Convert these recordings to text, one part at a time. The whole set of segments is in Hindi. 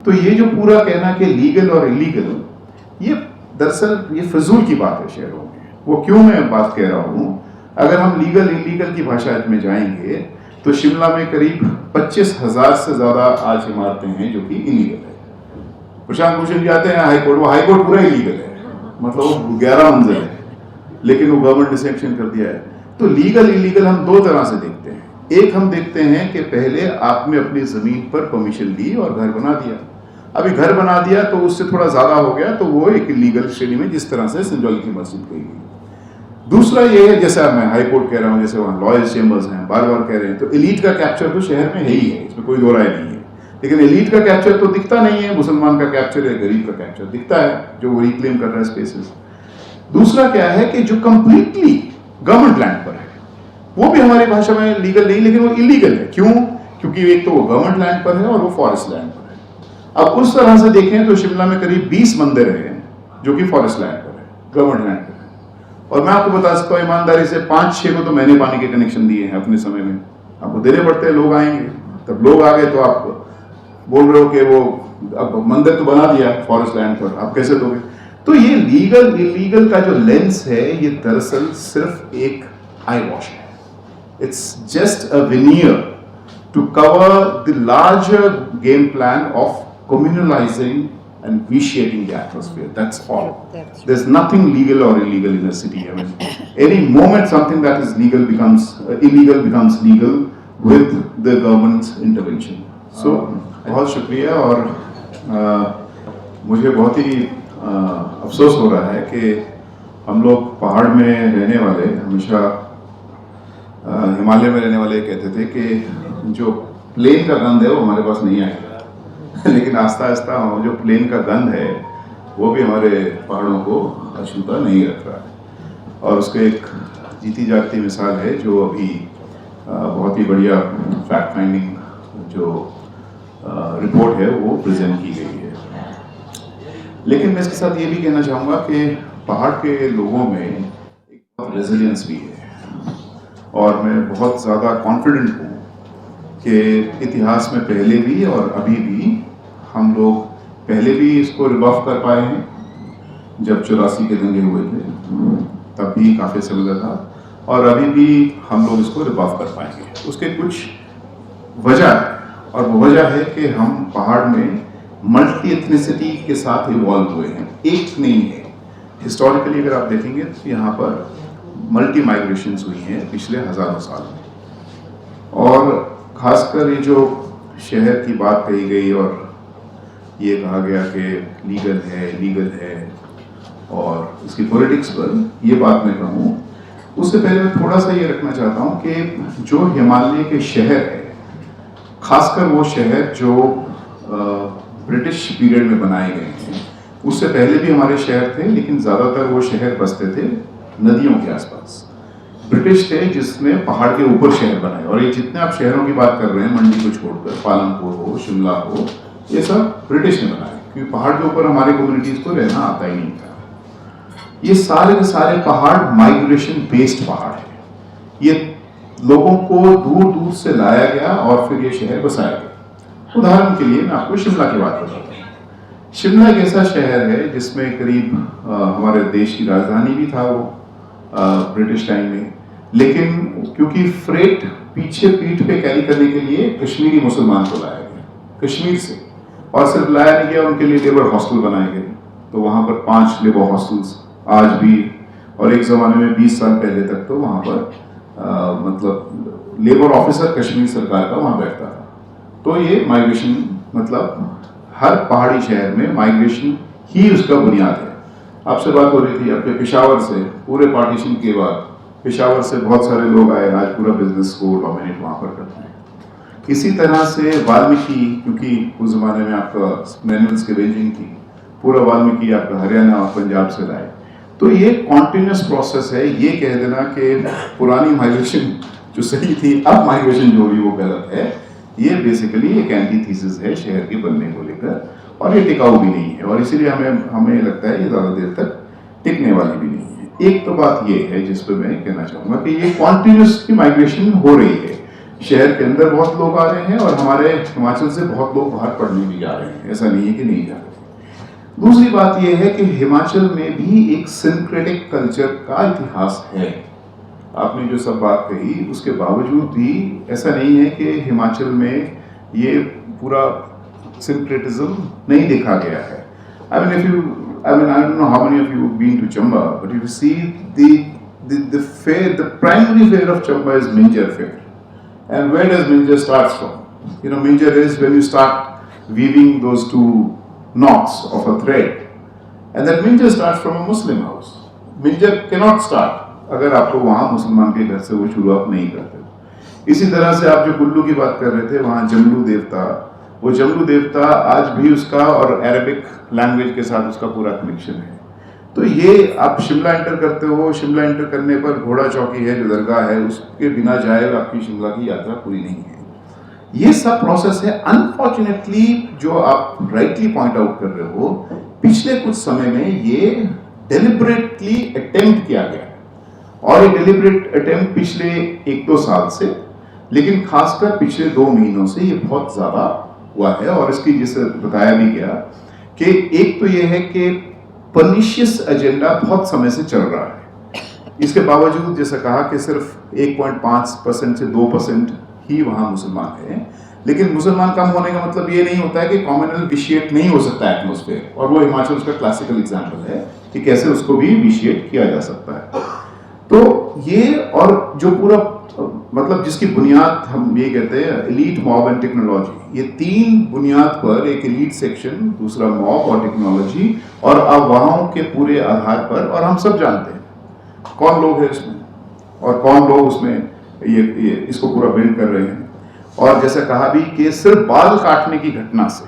तो ये जो पूरा कहना कि लीगल और इलीगल, ये दरअसल ये फजूल की बात है शहरों में। वो क्यों मैं बात कह रहा हूँ, अगर हम लीगल इलीगल की भाषा में जाएंगे तो शिमला में करीब 25,000 से ज़्यादा आज इमारतें हैं जो कि इलीगल है। प्रशांत भूषण जाते हैं हाईकोर्ट, वो हाईकोर्ट पूरा इलीगल है, मतलब वो 11 मंजिल है, लेकिन वो गवर्नमेंट ने सैंक्शन कर दिया है। तो लीगल इलीगल हम दो तरह से देखते हैं। एक हम देखते हैं कि पहले आपने अपनी ज़मीन पर परमिशन ली और घर बना दिया, अभी घर बना दिया तो उससे थोड़ा ज़्यादा हो गया, तो वो एक इलीगल श्रेणी में, जिस तरह से संजौली की मस्जिद कही गई। दूसरा ये है, जैसा मैं हाई कोर्ट कह रहा हूँ, जैसे वहाँ लॉयर्स चेंबर्स हैं, बार बार कह रहे हैं, तो एलीट का कैप्चर तो शहर में है ही है, इसमें कोई दो राय नहीं है। लेकिन एलीट का कैप्चर तो दिखता नहीं है, मुसलमान का कैप्चर है, गरीब का कैप्चर दिखता है, जो वो रिक्लेम कर रहा है स्पेसेस। दूसरा क्या है कि जो कंप्लीटली गवर्नमेंट लैंड पर है, वो भी हमारी भाषा में लीगल नहीं, लेकिन वो इलीगल है। क्यों? क्योंकि एक तो वो गवर्नमेंट लैंड पर है और वो फॉरेस्ट लैंड पर है। अब उस तरह से देखें तो शिमला में करीब 20 मंदिर हैं जो कि फॉरेस्ट लैंड पर है, गवर्नमेंट लैंड पर है। और मैं आपको बता सकता हूँ ईमानदारी से, 5-6 को तो मैंने पानी के कनेक्शन दिए हैं अपने समय में। आपको देने पड़ते हैं, लोग आएंगे, तब लोग आ गए तो आप बोल रहे हो कि वो अब मंदिर तो बना दिया फॉरेस्ट लैंड पर, आप कैसे दोगे? तो ये लीगल इलीगल का जो लेंस है, ये दरअसल सिर्फ एक आई वॉश है। It's just a veneer to cover the larger game plan of communalizing and vitiating the atmosphere. That's all. There's nothing legal or illegal in a city. I mean, any moment something that is legal becomes illegal becomes legal with the government's intervention. So, बहुत शुक्रिया। और मुझे बहुत ही अफसोस हो रहा है कि हम लोग पहाड़ में रहने वाले, हमेशा हिमालय में रहने वाले कहते थे कि जो प्लेन का गंध है वो हमारे पास नहीं आएगा, लेकिन आस्ता आस्ता जो प्लेन का गंध है वो भी हमारे पहाड़ों को अछूता नहीं रख रहा है। और उसका एक जीती जागती मिसाल है जो अभी बहुत ही बढ़िया फैक्ट फाइंडिंग जो रिपोर्ट है वो प्रेजेंट की गई है। लेकिन मैं इसके साथ ये भी कहना चाहूँगा कि पहाड़ के लोगों में एक रेजिलियंस भी है, और मैं बहुत ज़्यादा कॉन्फिडेंट हूँ कि इतिहास में पहले भी और अभी भी हम लोग पहले भी इसको रिबफ कर पाए हैं। जब 84 के दंगे हुए थे तब भी काफ़ी समय लगा था, और अभी भी हम लोग इसको रिबफ कर पाएंगे। उसके कुछ वजह है, और वो वजह है कि हम पहाड़ में मल्टी एथनिसिटी के साथ इवॉल्व हुए हैं, एक नहीं है। हिस्टोरिकली अगर आप देखेंगे तो यहाँ पर मल्टी माइग्रेशंस हुई हैं पिछले हज़ारों साल में। और खासकर ये जो शहर की बात कही गई और ये कहा गया कि लीगल है लीगल है, और इसकी पॉलिटिक्स पर ये बात मैं कहूँ, उससे पहले मैं थोड़ा सा ये रखना चाहता हूँ कि जो हिमालय के शहर है, खासकर वो शहर जो ब्रिटिश पीरियड में बनाए गए हैं, उससे पहले भी हमारे शहर थे, लेकिन ज़्यादातर वो शहर बसते थे नदियों के आसपास। ब्रिटिश थे जिसने पहाड़ के ऊपर शहर बनाए, और ये जितने आप शहरों की बात कर रहे हैं, मंडी को छोड़कर, पालमपुर हो, शिमला हो, ये सब ब्रिटिश ने बनाए, क्योंकि पहाड़ के ऊपर हमारे कम्युनिटीज़ को रहना आता ही नहीं था। ये सारे के सारे पहाड़ माइग्रेशन बेस्ड पहाड़ है। ये लोगों को दूर दूर से लाया गया और फिर ये शहर बसाया गया। उदाहरण के लिए मैं आपको शिमला की बात बताता हूँ। शिमला एक ऐसा शहर है जिसमें करीब हमारे देश की राजधानी भी था वो ब्रिटिश टाइम में, लेकिन क्योंकि फ्रेट पीछे पीठ पे कैरी करने के लिए कश्मीरी मुसलमान को लाया गया कश्मीर से, और सिर्फ लाया नहीं गया, उनके लिए लेबर हॉस्टल बनाए गए। तो वहाँ पर 5 लेबर हॉस्टल्स आज भी, और एक ज़माने में 20 साल पहले तक तो वहाँ पर मतलब लेबर ऑफिसर कश्मीर सरकार का वहाँ बैठता था। तो ये माइग्रेशन, मतलब हर पहाड़ी शहर में माइग्रेशन ही उसका बुनियाद है। आपसे बात हो रही थी आपके पेशावर से, पूरे पार्टीशन के बाद पेशावर से बहुत सारे लोग आए, आज पूरा बिजनेस को डोमिनेट वहाँ पर करते हैं। इसी तरह से वाल्मीकि, क्योंकि उस ज़माने में आपका मैनुअल्स की रेंजिंग थी, पूरा वाल्मीकि आपका हरियाणा और पंजाब से लाए। तो ये कॉन्टिन्यूस प्रोसेस है। ये कह देना कि पुरानी माइग्रेशन जो सही थी, अब माइग्रेशन जो हुई वो गलत है, ये बेसिकली एक एंटीथीसिस है शहर के बनने को लेकर, और ये टिकाऊ भी नहीं है, और इसीलिए हमें लगता है ये ज़्यादा देर तक टिकने वाली भी नहीं है। एक तो बात ये है जिस पर मैं कहना चाहूँगा कि ये कॉन्टिन्यूस माइग्रेशन हो रही है, शहर के अंदर बहुत लोग आ रहे हैं और हमारे हिमाचल से बहुत लोग बाहर पढ़ने भी जा रहे हैं, ऐसा नहीं है कि नहीं जा रहे। दूसरी बात यह है कि हिमाचल में भी एक सिंक्रेटिक कल्चर का इतिहास है। आपने जो सब बात कही उसके बावजूद भी ऐसा नहीं है कि हिमाचल में ये पूरा सिंक्रेटिज्म नहीं देखा गया है। I don't know how many of you have been to Chamba, but if you see the fair, the primary fair of Chamba is Minjar fair. And where does Minjar starts from? You know, Minjar is when you start weaving those two knots of a thread. And that Minjar starts from a Muslim house. Minjar cannot start अगर आपको वहाँ मुसलमान के घर से वो शुरुआत नहीं करते। इसी तरह से आप जो कुल्लू की बात कर रहे थे, वहाँ जमलू देवता, वो जमलू देवता आज भी उसका और अरबिक लैंग्वेज के साथ उसका पूरा कनेक्शन है। तो ये आप शिमला एंटर करते हो, शिमला एंटर करने पर घोड़ा चौकी है जो दरगाह है, उसके बिना जाए और आपकी शिमला की यात्रा पूरी नहीं है। ये सब प्रोसेस है। अनफॉर्चुनेटली जो आप राइटली पॉइंट आउट कर रहे हो, पिछले कुछ समय में ये डेलिबरेटली अटेम्प्ट किया गया है और ये डेलिबरेट अटेम्प्ट पिछले 1-2 साल से, लेकिन खासकर पिछले 2 महीनों से ये बहुत ज्यादा हुआ है। और इसकी जिसे बताया भी गया कि एक तो ये है कि पर्निशियस एजेंडा बहुत समय से चल रहा है। इसके बावजूद जैसा कहा कि सिर्फ 1.5% से 2% ही वहाँ मुसलमान हैं, लेकिन मुसलमान कम होने का मतलब ये नहीं होता है कि कॉम्युनल विशिएट नहीं हो सकता एटमॉस्फेयर, और वो हिमाचल उसका क्लासिकल एग्जाम्पल है कि कैसे उसको भी विशिएट किया जा सकता है। तो ये और जो पूरा मतलब जिसकी बुनियाद हम ये कहते हैं एलीट, मॉब एंड टेक्नोलॉजी, ये 3 बुनियाद पर, एक एलीट सेक्शन, दूसरा मॉब और टेक्नोलॉजी, और अफवाहों के पूरे आधार पर, और हम सब जानते हैं कौन लोग हैं इसमें और कौन लोग उसमें ये इसको पूरा बिल्ड कर रहे हैं। और जैसा कहा भी कि सिर्फ बाल काटने की घटना से,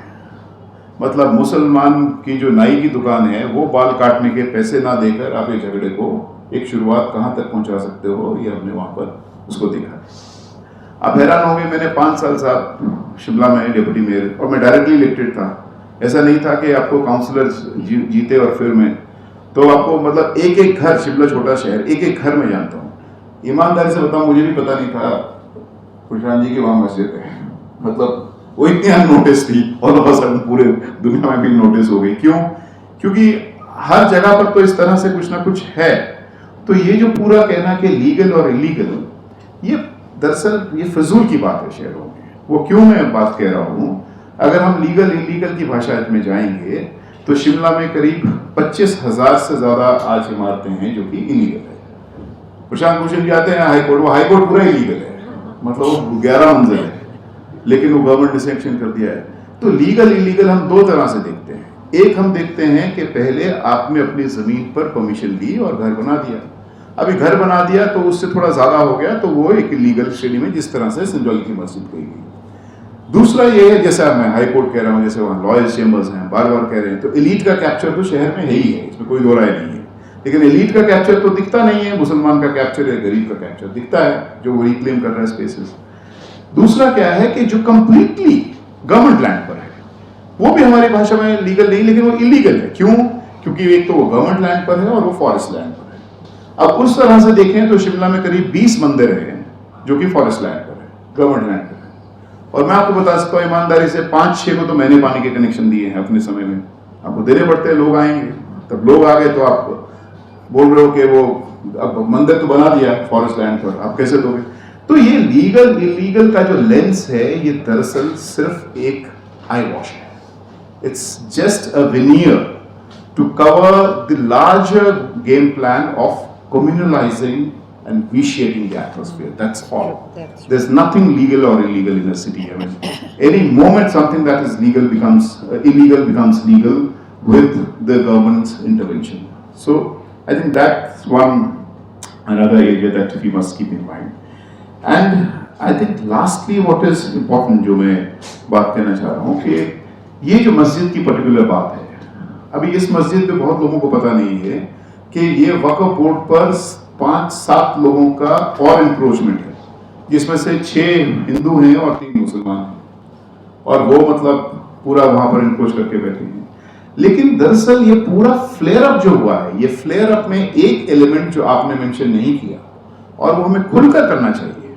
मतलब मुसलमान की जो नाई की दुकान है वो बाल काटने के पैसे ना देकर आप एक झगड़े को एक शुरुआत कहाँ तक पहुंचा सकते हो, ये हमने वहाँ पर उसको देखा। आप हैरान होंगे, मैंने 5 साल साहब शिमला में डिप्टी मेयर, और मैं डायरेक्टली इलेक्टेड था। ऐसा नहीं था कि आपको काउंसलर जीते और फिर मैं, तो आपको मतलब एक घर, शिमला छोटा शहर, एक घर में जानता हूँ। ईमानदारी से बताऊँ, मुझे भी पता नहीं था खुशराम जी की वहाँ मस्जिद है, मतलब वो इतनी अननोटिस थी और पूरे दुनिया में भी नोटिस हो गई। क्यों? क्योंकि हर जगह पर तो इस तरह से कुछ ना कुछ है। तो ये जो पूरा कहना कि लीगल और इलीगल, ये दरअसल ये फजूल की बात है शहरों में। वो क्यों मैं बात कह रहा हूँ, अगर हम लीगल इलीगल की भाषा में जाएंगे तो शिमला में करीब 25,000 से ज्यादा आज इमारतें हैं जो कि इलीगल है। प्रशांत भूषण जी आते हैं हाईकोर्ट, वो हाईकोर्ट पूरा इलीगल है, मतलब वो 11 मंजिल है, लेकिन वो गवर्नमेंट ने सैंक्शन कर दिया है। तो लीगल इलीगल हम 2 तरह से देखते हैं। एक हम देखते हैं कि पहले आपने अपनी जमीन पर परमिशन ली और घर बना दिया, अभी घर बना दिया तो उससे थोड़ा ज्यादा हो गया, तो वो एक लीगल श्रेणी में, जिस तरह से संजौली की मस्जिद कही गई। दूसरा ये है, जैसा मैं हाई कोर्ट कह रहा हूँ, जैसे वहाँ लॉयर्स चेंबर्स हैं, बार बार कह रहे हैं, तो एलीट का कैप्चर तो शहर में है ही है, इसमें कोई दो राय नहीं है। लेकिन एलीट का कैप्चर तो दिखता नहीं है, मुसलमान का कैप्चर है, गरीब का कैप्चर दिखता है, जो वो रिक्लेम कर रहा है स्पेसेस। दूसरा क्या है कि जो कंप्लीटली गवर्नमेंट लैंड पर है, वो भी हमारी भाषा में लीगल नहीं, लेकिन वो इलीगल है। क्यों? क्योंकि एक तो वो गवर्नमेंट लैंड पर है और वो फॉरेस्ट लैंड पर है। अब उस तरह से देखें तो शिमला में करीब 20 मंदिर हैं जो कि फॉरेस्ट लैंड पर है, गवर्नमेंट लैंड पर है। और मैं आपको बता सकता हूँ ईमानदारी से, 5-6 को तो मैंने पानी के कनेक्शन दिए हैं अपने समय में। आपको देने पड़ते हैं, लोग आएंगे, तब लोग आ गए तो आप बोल रहे हो कि वो अब मंदिर तो बना दिया फॉरेस्ट लैंड पर, आप कैसे दोगे? तो ये लीगल इलीगल का जो लेंस है, ये दरअसल सिर्फ एक आई वॉश है। It's just a veneer to cover the larger game plan of communalizing and vitiating the atmosphere. That's all. There's nothing legal or illegal in a city. I mean, any moment something that is legal becomes illegal becomes legal with the government's intervention. So I think that's another area that we must keep in mind. And I think lastly what is important, जो मैं बात कहना चाह रहा हूँ कि ये जो मस्जिद की पर्टिकुलर बात है, अभी इस मस्जिद पे बहुत लोगों को पता नहीं है कि ये वक्फ बोर्ड पर 5-7 लोगों का और इंक्रोचमेंट है, जिसमें से 6 हिंदू हैं और 3 मुसलमान हैं, और वो मतलब पूरा वहां पर इंक्रोच करके बैठे हैं। लेकिन दरअसल ये पूरा फ्लेयर अप जो हुआ है, ये फ्लेयर अप में एक एलिमेंट जो आपने मेंशन नहीं किया और वो हमें खुलकर करना चाहिए,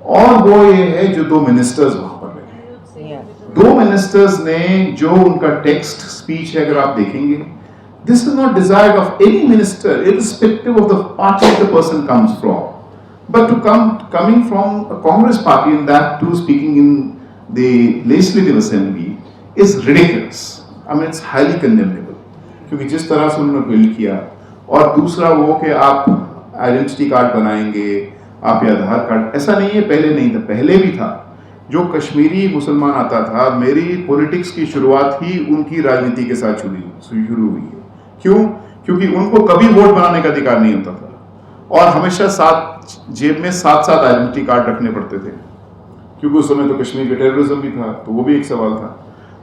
और वो ये है जो 2 मिनिस्टर्स वहां पर रहे, 2 मिनिस्टर्स ने जो उनका टेक्स्ट स्पीच है अगर आप देखेंगे, this is not desired of any minister irrespective of the party the person comes from, but to coming from a Congress party and that too speaking in the legislative assembly is ridiculous. I mean it's highly condemnable, क्योंकि जिस तरह से उन्होंने बिल किया, और दूसरा वो कि आप आइडेंटिटी कार्ड बनाएंगे, आप ये आधार कार्ड, ऐसा नहीं है पहले नहीं था, पहले भी था। जो कश्मीरी मुसलमान आता था, मेरी पॉलिटिक्स की शुरुआत ही उनकी राजनीति के साथ शुरू हुई है। क्यों? क्योंकि उनको कभी वोट बनाने का अधिकार नहीं होता था और हमेशा जेब में 7 आइडेंटिटी कार्ड रखने पड़ते थे, क्योंकि उस समय तो कश्मीर का टेररिज्म भी था, तो वो भी एक सवाल था।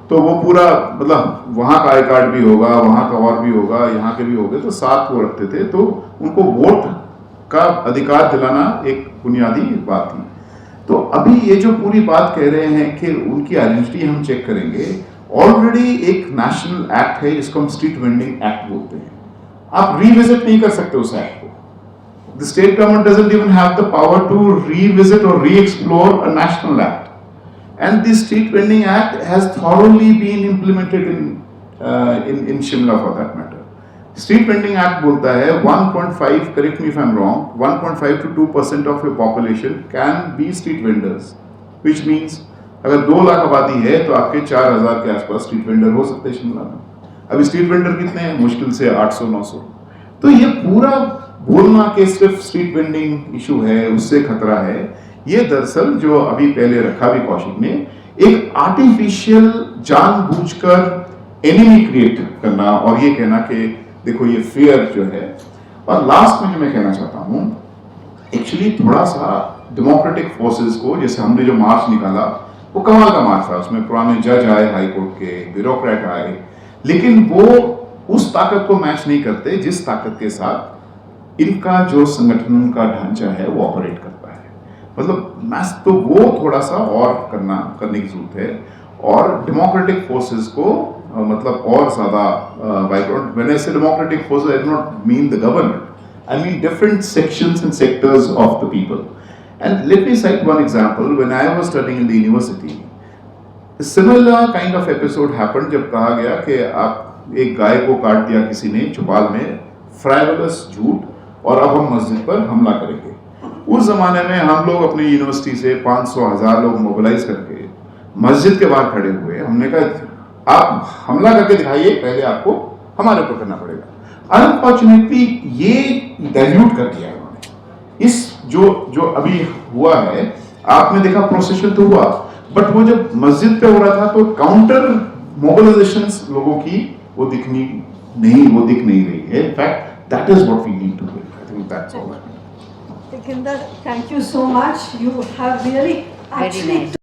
तो वो पूरा मतलब वहाँ का आई कार्ड भी होगा, वहाँ का और भी होगा, यहाँ के भी होंगे, तो 7 वो रखते थे। तो उनको वोट का अधिकार दिलाना एक बुनियादी बात थी। तो अभी ये जो पूरी बात कह रहे हैं कि उनकी आइडेंटिटी हम चेक करेंगे, ऑलरेडी एक नेशनल एक्ट है जिसको हम स्ट्रीट वेंडिंग एक्ट बोलते हैं। आप रिविजिट नहीं कर सकते उस एक्ट को। The state government doesn't even have the power to revisit or re-explore a national act. And the Street Vending Act has thoroughly been implemented in Shimla for that matter. Street Vending Act बोलता है 1.5, correct me if I'm wrong, 1.5 to 2% of your population can be street vendors, which means अगर 2 लाख आबादी है तो आपके 4,000 के आसपास स्ट्रीट वेंडर हो सकते हैं शिमला में। अभी स्ट्रीट वेंडर कितने हैं? मुश्किल से 800-900। तो ये पूरा बोलना कि सिर्फ स्ट्रीट वेंडिंग इशू है, उससे खतरा है, ये दरअसल जो अभी पहले रखा भी कौशिक ने, एक आर्टिफिशियल जानबूझकर एनिमी क्रिएट करना और ये कहना कि देखो ये फियर जो है। और लास्ट में जो मैं कहना चाहता हूं, एक्चुअली थोड़ा सा डेमोक्रेटिक फोर्सेस को, जैसे हमने जो मार्च निकाला वो कमाल का मार्च था, उसमें पुराने जज आए हाई कोर्ट के, ब्यूरोक्रेट आए, लेकिन वो उस ताकत को मैच नहीं करते जिस ताकत के साथ इनका जो संगठन का ढांचा है वो ऑपरेट करता है। मतलब मैच तो वो थोड़ा सा और करने की जरूरत है, और डेमोक्रेटिक फोर्सेस को मतलब और ज्यादा वाइब्रेंट। व्हेन आई से democratic forces, I do not mean the government, I mean different sections and sectors of the people. And let me site one example. When I was studying in the university, similar kind of episode happened जब कहा गया कि आप एक गाय को काट दिया किसी ने चौपाल में, फ्राइवलस झूठ, और अब हम मस्जिद पर हमला करेंगे। उस जमाने में हम लोग अपनी यूनिवर्सिटी से 500-1000 लोग मोबिलाइज करके मस्जिद के बाहर खड़े हुए। हमने कहा आप हमला करके दिखाइए, पहले आपको हमारे ऊपर करना पड़ेगा। अनफॉर्चुनेटली ये डाइल्यूट कर दिया उन्होंने। इस जो अभी हुआ है, आपने देखा प्रोसेशन तो हुआ, बट वो जब मस्जिद पे हो रहा था तो काउंटर मोबिलाइजेशंस लोगों की वो दिख नहीं रही है। In fact that is what we need to do. I think that's all. Tekinder, thank you so much. You have really actually